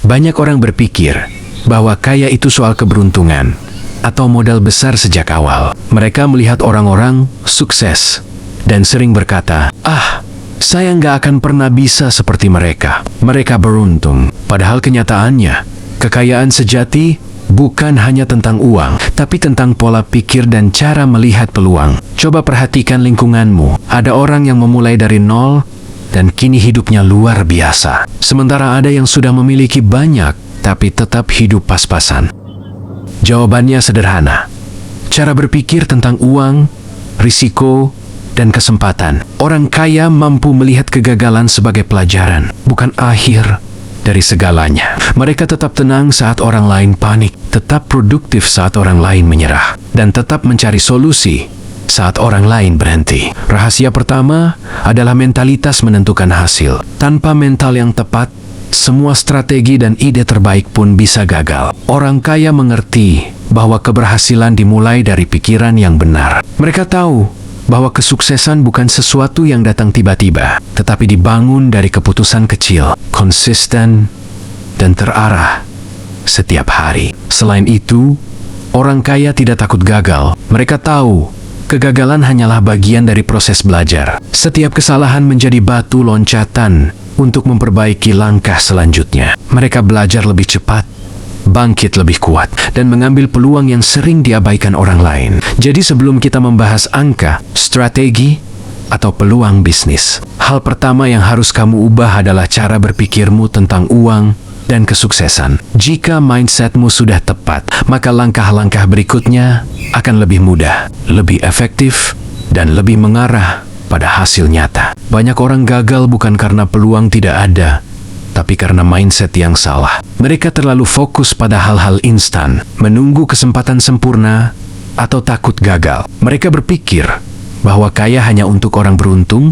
Banyak orang berpikir bahwa kaya itu soal keberuntungan atau modal besar sejak awal. Mereka melihat orang-orang sukses dan sering berkata, saya nggak akan pernah bisa seperti mereka. Mereka beruntung. Padahal kenyataannya, kekayaan sejati bukan hanya tentang uang, tapi tentang pola pikir dan cara melihat peluang. Coba perhatikan lingkunganmu. Ada orang yang memulai dari nol dan kini hidupnya luar biasa. Sementara ada yang sudah memiliki banyak, tapi tetap hidup pas-pasan. Jawabannya sederhana. Cara berpikir tentang uang, risiko, dan kesempatan. Orang kaya mampu melihat kegagalan sebagai pelajaran, bukan akhir dari segalanya. Mereka tetap tenang saat orang lain panik, tetap produktif saat orang lain menyerah, dan tetap mencari solusi saat orang lain berhenti. Rahasia pertama adalah mentalitas menentukan hasil. Tanpa mental yang tepat, semua strategi dan ide terbaik pun bisa gagal. Orang kaya mengerti bahwa keberhasilan dimulai dari pikiran yang benar. Mereka tahu bahwa kesuksesan bukan sesuatu yang datang tiba-tiba, tetapi dibangun dari keputusan kecil, konsisten, dan terarah setiap hari. Selain itu, orang kaya tidak takut gagal. Mereka tahu kegagalan hanyalah bagian dari proses belajar. Setiap kesalahan menjadi batu loncatan untuk memperbaiki langkah selanjutnya. Mereka belajar lebih cepat, bangkit lebih kuat, dan mengambil peluang yang sering diabaikan orang lain. Jadi sebelum kita membahas angka, strategi, atau peluang bisnis, hal pertama yang harus kamu ubah adalah cara berpikirmu tentang uang dan kesuksesan. Jika mindsetmu sudah tepat, maka langkah-langkah berikutnya akan lebih mudah, lebih efektif, dan lebih mengarah pada hasil nyata. Banyak orang gagal bukan karena peluang tidak ada, tapi karena mindset yang salah. Mereka terlalu fokus pada hal-hal instan, menunggu kesempatan sempurna, atau takut gagal. Mereka berpikir bahwa kaya hanya untuk orang beruntung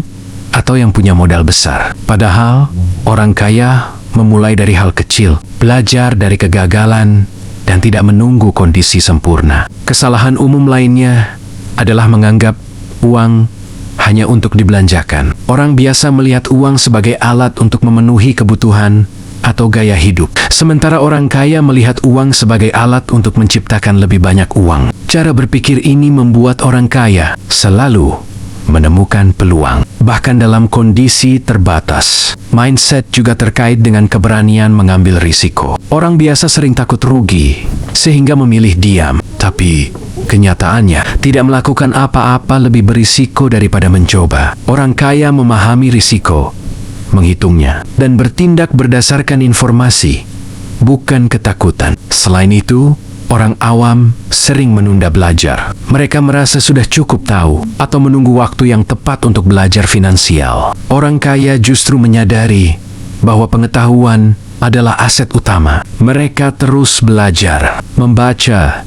atau yang punya modal besar. Padahal, orang kaya memulai dari hal kecil, belajar dari kegagalan, dan tidak menunggu kondisi sempurna. Kesalahan umum lainnya adalah menganggap uang hanya untuk dibelanjakan. Orang biasa melihat uang sebagai alat untuk memenuhi kebutuhan atau gaya hidup, sementara orang kaya melihat uang sebagai alat untuk menciptakan lebih banyak uang. Cara berpikir ini membuat orang kaya selalu menemukan peluang, bahkan dalam kondisi terbatas. Mindset juga terkait dengan keberanian mengambil risiko. Orang biasa sering takut rugi, sehingga memilih diam. Tapi kenyataannya, tidak melakukan apa-apa lebih berisiko daripada mencoba. Orang kaya memahami risiko, menghitungnya, dan bertindak berdasarkan informasi, bukan ketakutan. Selain itu, orang awam sering menunda belajar. Mereka merasa sudah cukup tahu atau menunggu waktu yang tepat untuk belajar finansial. Orang kaya justru menyadari bahwa pengetahuan adalah aset utama. Mereka terus belajar, membaca,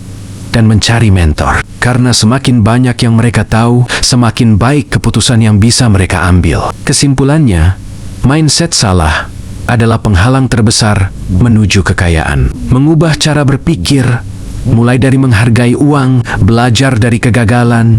dan mencari mentor. Karena semakin banyak yang mereka tahu, semakin baik keputusan yang bisa mereka ambil. Kesimpulannya, mindset salah adalah penghalang terbesar menuju kekayaan. Mengubah cara berpikir, mulai dari menghargai uang, belajar dari kegagalan,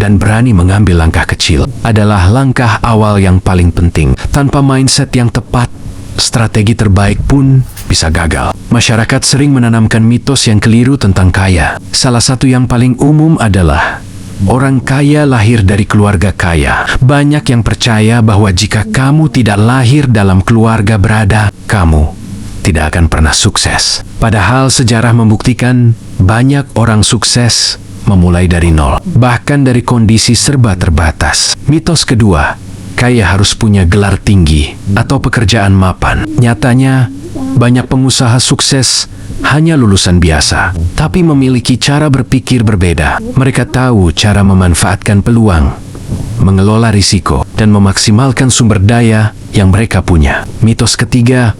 dan berani mengambil langkah kecil, adalah langkah awal yang paling penting. Tanpa mindset yang tepat, strategi terbaik pun bisa gagal. Masyarakat sering menanamkan mitos yang keliru tentang kaya. Salah satu yang paling umum adalah orang kaya lahir dari keluarga kaya. Banyak yang percaya bahwa jika kamu tidak lahir dalam keluarga berada, kamu tidak akan pernah sukses. Padahal sejarah membuktikan banyak orang sukses memulai dari nol, bahkan dari kondisi serba terbatas. Mitos kedua, kaya harus punya gelar tinggi atau pekerjaan mapan. Nyatanya, banyak pengusaha sukses hanya lulusan biasa, tapi memiliki cara berpikir berbeda. Mereka tahu cara memanfaatkan peluang, mengelola risiko, dan memaksimalkan sumber daya yang mereka punya. Mitos ketiga,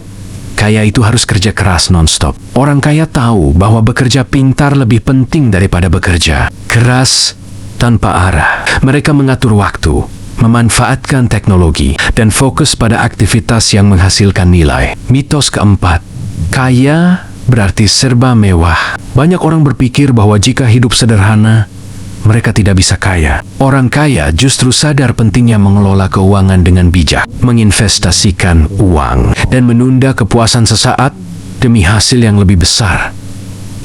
kaya itu harus kerja keras non-stop. Orang kaya tahu bahwa bekerja pintar lebih penting daripada bekerja keras tanpa arah. Mereka mengatur waktu, memanfaatkan teknologi, dan fokus pada aktivitas yang menghasilkan nilai. Mitos keempat, kaya berarti serba mewah. Banyak orang berpikir bahwa jika hidup sederhana, mereka tidak bisa kaya. Orang kaya justru sadar pentingnya mengelola keuangan dengan bijak, menginvestasikan uang, dan menunda kepuasan sesaat demi hasil yang lebih besar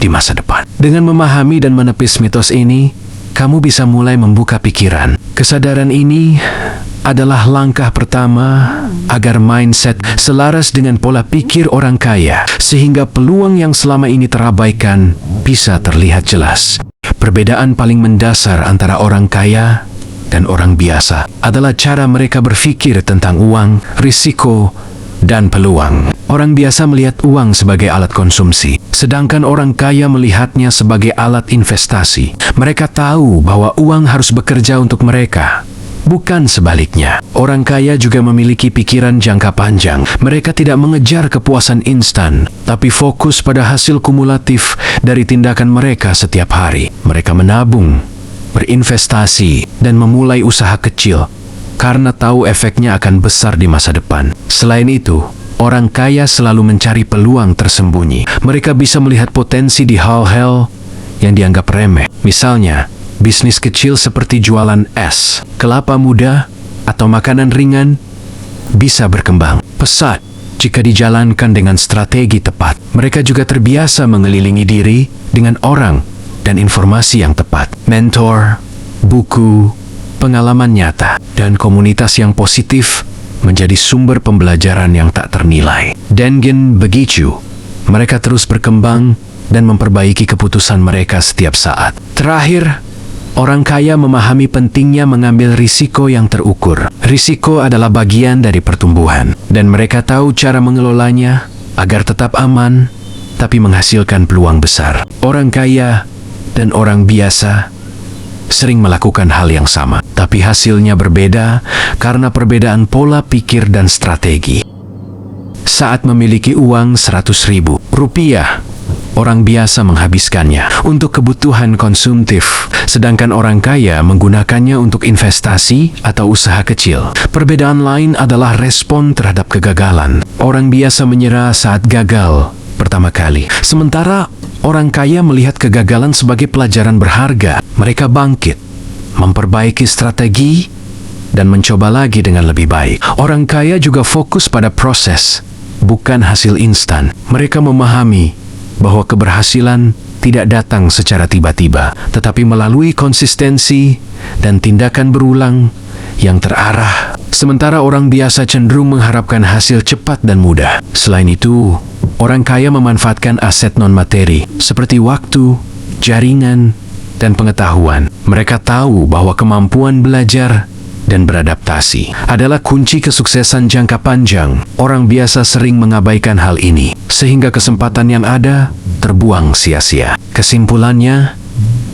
di masa depan. Dengan memahami dan menepis mitos ini, kamu bisa mulai membuka pikiran. Kesadaran ini adalah langkah pertama agar mindset selaras dengan pola pikir orang kaya, sehingga peluang yang selama ini terabaikan bisa terlihat jelas. Perbedaan paling mendasar antara orang kaya dan orang biasa adalah cara mereka berpikir tentang uang, risiko, dan peluang. Orang biasa melihat uang sebagai alat konsumsi, sedangkan orang kaya melihatnya sebagai alat investasi. Mereka tahu bahwa uang harus bekerja untuk mereka, bukan sebaliknya. Orang kaya juga memiliki pikiran jangka panjang. Mereka tidak mengejar kepuasan instan, tapi fokus pada hasil kumulatif dari tindakan mereka setiap hari. Mereka menabung, berinvestasi, dan memulai usaha kecil karena tahu efeknya akan besar di masa depan. Selain itu, orang kaya selalu mencari peluang tersembunyi. Mereka bisa melihat potensi di hal-hal yang dianggap remeh. Misalnya, bisnis kecil seperti jualan es, kelapa muda, atau makanan ringan bisa berkembang pesat jika dijalankan dengan strategi tepat. Mereka juga terbiasa mengelilingi diri dengan orang dan informasi yang tepat. Mentor, buku, pengalaman nyata, dan komunitas yang positif menjadi sumber pembelajaran yang tak ternilai. Dengan begitu, mereka terus berkembang dan memperbaiki keputusan mereka setiap saat. Terakhir, orang kaya memahami pentingnya mengambil risiko yang terukur. Risiko adalah bagian dari pertumbuhan, dan mereka tahu cara mengelolanya agar tetap aman, tapi menghasilkan peluang besar. Orang kaya dan orang biasa sering melakukan hal yang sama, tapi hasilnya berbeda karena perbedaan pola pikir dan strategi. Saat memiliki uang 100.000 rupiah, orang biasa menghabiskannya untuk kebutuhan konsumtif, sedangkan orang kaya menggunakannya untuk investasi atau usaha kecil. Perbedaan lain adalah respon terhadap kegagalan. Orang biasa menyerah saat gagal pertama kali, sementara orang kaya melihat kegagalan sebagai pelajaran berharga. Mereka bangkit, memperbaiki strategi, dan mencoba lagi dengan lebih baik. Orang kaya juga fokus pada proses, bukan hasil instan. Mereka memahami bahwa keberhasilan tidak datang secara tiba-tiba, tetapi melalui konsistensi dan tindakan berulang yang terarah. Sementara orang biasa cenderung mengharapkan hasil cepat dan mudah. Selain itu, orang kaya memanfaatkan aset non-materi seperti waktu, jaringan, dan pengetahuan. Mereka tahu bahwa kemampuan belajar dan beradaptasi adalah kunci kesuksesan jangka panjang. Orang biasa sering mengabaikan hal ini, sehingga kesempatan yang ada terbuang sia-sia. Kesimpulannya,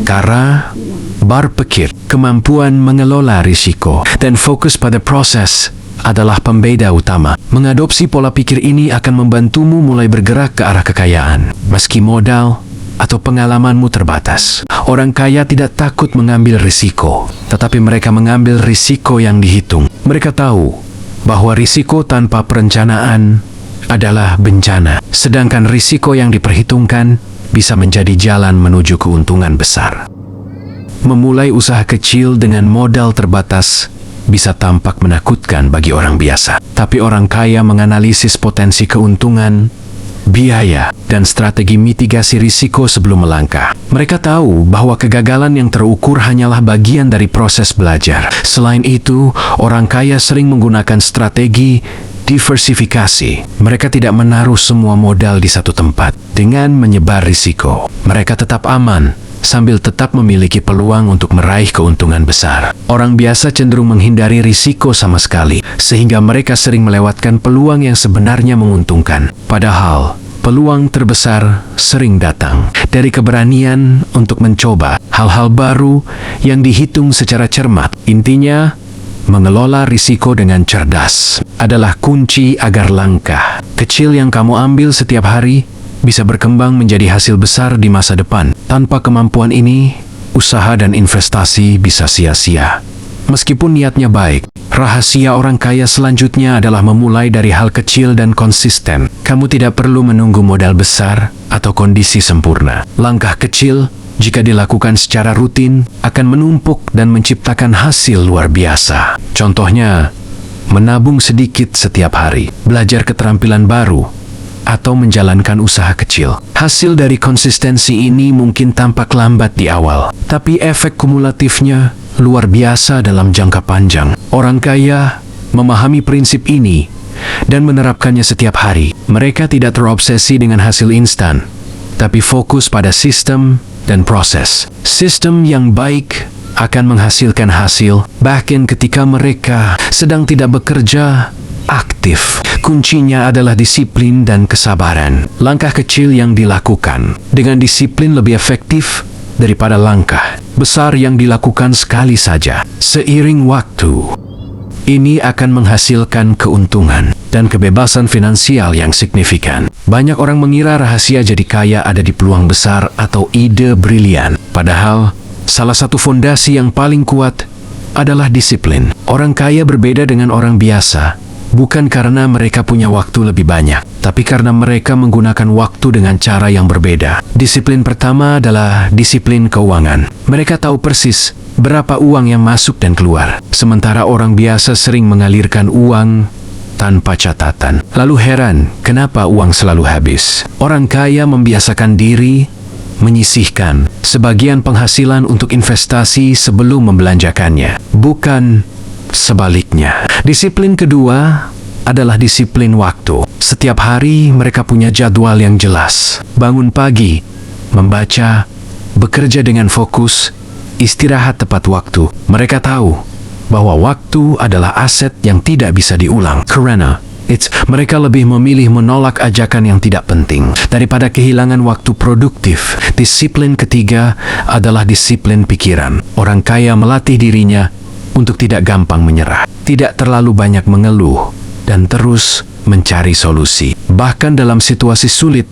cara berpikir, kemampuan mengelola risiko, dan fokus pada proses adalah pembeda utama. Mengadopsi pola pikir ini akan membantumu mulai bergerak ke arah kekayaan, meski modal atau pengalamanmu terbatas. Orang kaya tidak takut mengambil risiko, tetapi mereka mengambil risiko yang dihitung. Mereka tahu bahwa risiko tanpa perencanaan adalah bencana, sedangkan risiko yang diperhitungkan bisa menjadi jalan menuju keuntungan besar. Memulai usaha kecil dengan modal terbatas bisa tampak menakutkan bagi orang biasa, tapi orang kaya menganalisis potensi keuntungan, biaya, dan strategi mitigasi risiko sebelum melangkah. Mereka tahu bahwa kegagalan yang terukur hanyalah bagian dari proses belajar. Selain itu, orang kaya sering menggunakan strategi diversifikasi. Mereka tidak menaruh semua modal di satu tempat. Dengan menyebar risiko, mereka tetap aman sambil tetap memiliki peluang untuk meraih keuntungan besar. Orang biasa cenderung menghindari risiko sama sekali, sehingga mereka sering melewatkan peluang yang sebenarnya menguntungkan. Padahal, peluang terbesar sering datang dari keberanian untuk mencoba hal-hal baru yang dihitung secara cermat. Intinya, mengelola risiko dengan cerdas adalah kunci agar langkah kecil yang kamu ambil setiap hari bisa berkembang menjadi hasil besar di masa depan. Tanpa kemampuan ini, usaha dan investasi bisa sia-sia. Meskipun niatnya baik, rahasia orang kaya selanjutnya adalah memulai dari hal kecil dan konsisten. Kamu tidak perlu menunggu modal besar atau kondisi sempurna. Langkah kecil, jika dilakukan secara rutin, akan menumpuk dan menciptakan hasil luar biasa. Contohnya, menabung sedikit setiap hari, belajar keterampilan baru, atau menjalankan usaha kecil. Hasil dari konsistensi ini mungkin tampak lambat di awal, tapi efek kumulatifnya luar biasa dalam jangka panjang. Orang kaya memahami prinsip ini dan menerapkannya setiap hari. Mereka tidak terobsesi dengan hasil instan, tapi fokus pada sistem dan proses. Sistem yang baik akan menghasilkan hasil, bahkan ketika mereka sedang tidak bekerja aktif. Kuncinya adalah disiplin dan kesabaran. Langkah kecil yang dilakukan dengan disiplin lebih efektif daripada langkah besar yang dilakukan sekali saja. Seiring waktu, ini akan menghasilkan keuntungan dan kebebasan finansial yang signifikan. Banyak orang mengira rahasia jadi kaya ada di peluang besar atau ide brilian. Padahal, salah satu fondasi yang paling kuat adalah disiplin. Orang kaya berbeda dengan orang biasa, bukan karena mereka punya waktu lebih banyak, tapi karena mereka menggunakan waktu dengan cara yang berbeda. Disiplin pertama adalah disiplin keuangan. Mereka tahu persis berapa uang yang masuk dan keluar, sementara orang biasa sering mengalirkan uang tanpa catatan. Lalu heran, kenapa uang selalu habis? Orang kaya membiasakan diri menyisihkan sebagian penghasilan untuk investasi sebelum membelanjakannya, bukan sebaliknya. Disiplin kedua adalah disiplin waktu. Setiap hari mereka punya jadwal yang jelas. Bangun pagi, membaca, bekerja dengan fokus, istirahat tepat waktu. Mereka tahu bahwa waktu adalah aset yang tidak bisa diulang. Karena mereka lebih memilih menolak ajakan yang tidak penting daripada kehilangan waktu produktif. Disiplin ketiga adalah disiplin pikiran. Orang kaya melatih dirinya untuk tidak gampang menyerah, tidak terlalu banyak mengeluh, dan terus mencari solusi. Bahkan dalam situasi sulit,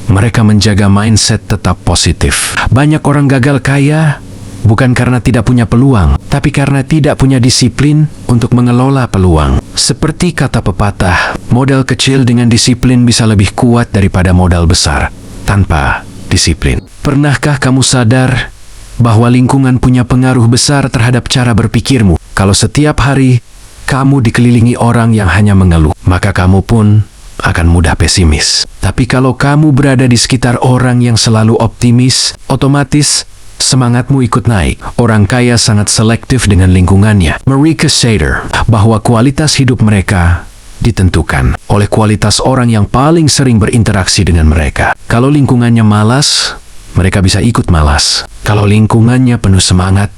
mereka menjaga mindset tetap positif. Banyak orang gagal kaya bukan karena tidak punya peluang, tapi karena tidak punya disiplin untuk mengelola peluang. Seperti kata pepatah, modal kecil dengan disiplin bisa lebih kuat daripada modal besar tanpa disiplin. Pernahkah kamu sadar bahwa lingkungan punya pengaruh besar terhadap cara berpikirmu? Kalau setiap hari kamu dikelilingi orang yang hanya mengeluh, maka kamu pun akan mudah pesimis. Tapi kalau kamu berada di sekitar orang yang selalu optimis, otomatis semangatmu ikut naik. Orang kaya sangat selektif dengan lingkungannya. Mereka sadar bahwa kualitas hidup mereka ditentukan oleh kualitas orang yang paling sering berinteraksi dengan mereka. Kalau lingkungannya malas, mereka bisa ikut malas. Kalau lingkungannya penuh semangat,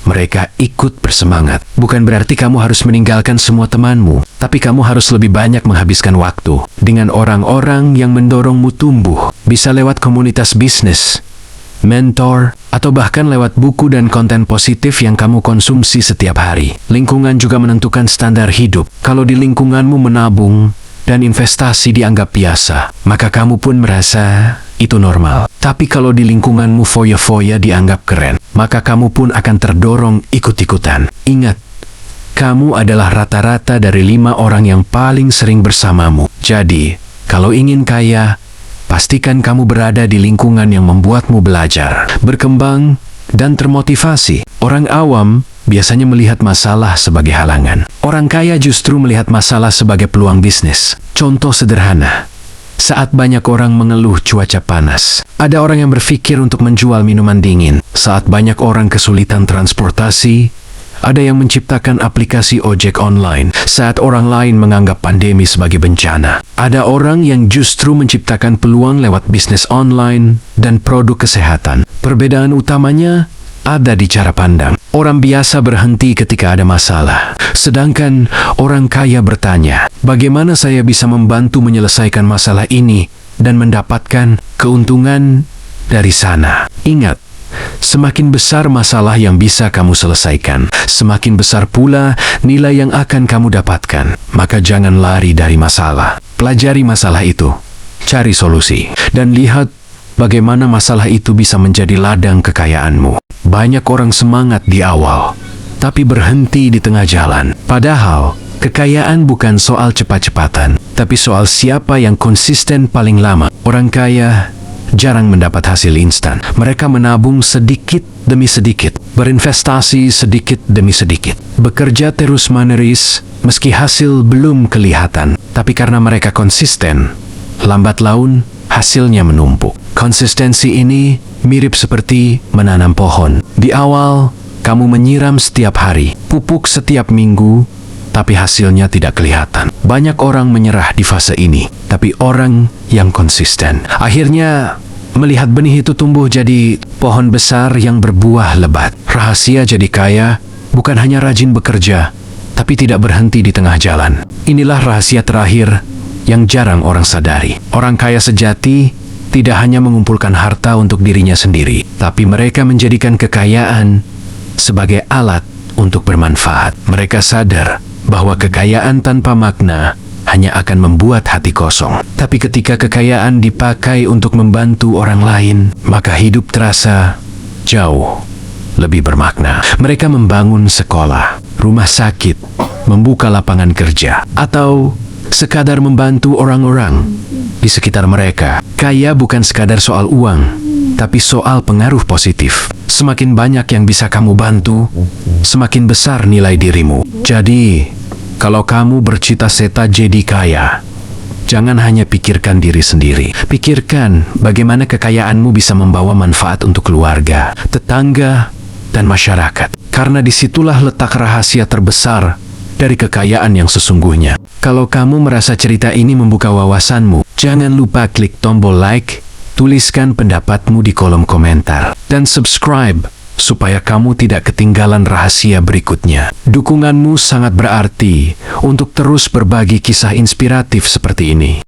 mereka ikut bersemangat. Bukan berarti kamu harus meninggalkan semua temanmu, tapi kamu harus lebih banyak menghabiskan waktu dengan orang-orang yang mendorongmu tumbuh. Bisa lewat komunitas bisnis, mentor, atau bahkan lewat buku dan konten positif yang kamu konsumsi setiap hari. Lingkungan juga menentukan standar hidup. Kalau di lingkunganmu menabung dan investasi dianggap biasa, maka kamu pun merasa itu normal. Tapi kalau di lingkunganmu foya-foya dianggap keren, maka kamu pun akan terdorong ikut-ikutan. Ingat, kamu adalah rata-rata dari 5 orang yang paling sering bersamamu. Jadi, kalau ingin kaya, pastikan kamu berada di lingkungan yang membuatmu belajar, berkembang, dan termotivasi. Orang awam biasanya melihat masalah sebagai halangan. Orang kaya justru melihat masalah sebagai peluang bisnis. Contoh sederhana, saat banyak orang mengeluh cuaca panas, ada orang yang berpikir untuk menjual minuman dingin. Saat banyak orang kesulitan transportasi, ada yang menciptakan aplikasi ojek online. Saat orang lain menganggap pandemi sebagai bencana, ada orang yang justru menciptakan peluang lewat bisnis online dan produk kesehatan. Perbedaan utamanya ada di cara pandang. Orang biasa berhenti ketika ada masalah, sedangkan orang kaya bertanya, bagaimana saya bisa membantu menyelesaikan masalah ini dan mendapatkan keuntungan dari sana? Ingat, semakin besar masalah yang bisa kamu selesaikan, semakin besar pula nilai yang akan kamu dapatkan. Maka jangan lari dari masalah. Pelajari masalah itu, cari solusi, dan lihat bagaimana masalah itu bisa menjadi ladang kekayaanmu. Banyak orang semangat di awal, tapi berhenti di tengah jalan. Padahal, kekayaan bukan soal cepat-cepatan, tapi soal siapa yang konsisten paling lama. Orang kaya jarang mendapat hasil instan. Mereka menabung sedikit demi sedikit, berinvestasi sedikit demi sedikit, bekerja terus-menerus meski hasil belum kelihatan. Tapi karena mereka konsisten, lambat laun hasilnya menumpuk. Konsistensi ini mirip seperti menanam pohon. Di awal, kamu menyiram setiap hari, pupuk setiap minggu, tapi hasilnya tidak kelihatan. Banyak orang menyerah di fase ini, tapi orang yang konsisten akhirnya melihat benih itu tumbuh jadi pohon besar yang berbuah lebat. Rahasia jadi kaya bukan hanya rajin bekerja, tapi tidak berhenti di tengah jalan. Inilah rahasia terakhir yang jarang orang sadari. Orang kaya sejati tidak hanya mengumpulkan harta untuk dirinya sendiri, tapi mereka menjadikan kekayaan sebagai alat untuk bermanfaat. Mereka sadar bahwa kekayaan tanpa makna hanya akan membuat hati kosong. Tapi ketika kekayaan dipakai untuk membantu orang lain, maka hidup terasa jauh lebih bermakna. Mereka membangun sekolah, rumah sakit, membuka lapangan kerja, atau sekadar membantu orang-orang di sekitar mereka. Kaya bukan sekadar soal uang, tapi soal pengaruh positif. Semakin banyak yang bisa kamu bantu, semakin besar nilai dirimu. Jadi, kalau kamu bercita-cita jadi kaya, jangan hanya pikirkan diri sendiri. Pikirkan bagaimana kekayaanmu bisa membawa manfaat untuk keluarga, tetangga, dan masyarakat. Karena disitulah letak rahasia terbesar dari kekayaan yang sesungguhnya. Kalau kamu merasa cerita ini membuka wawasanmu, jangan lupa klik tombol like, tuliskan pendapatmu di kolom komentar, dan subscribe supaya kamu tidak ketinggalan rahasia berikutnya. Dukunganmu sangat berarti untuk terus berbagi kisah inspiratif seperti ini.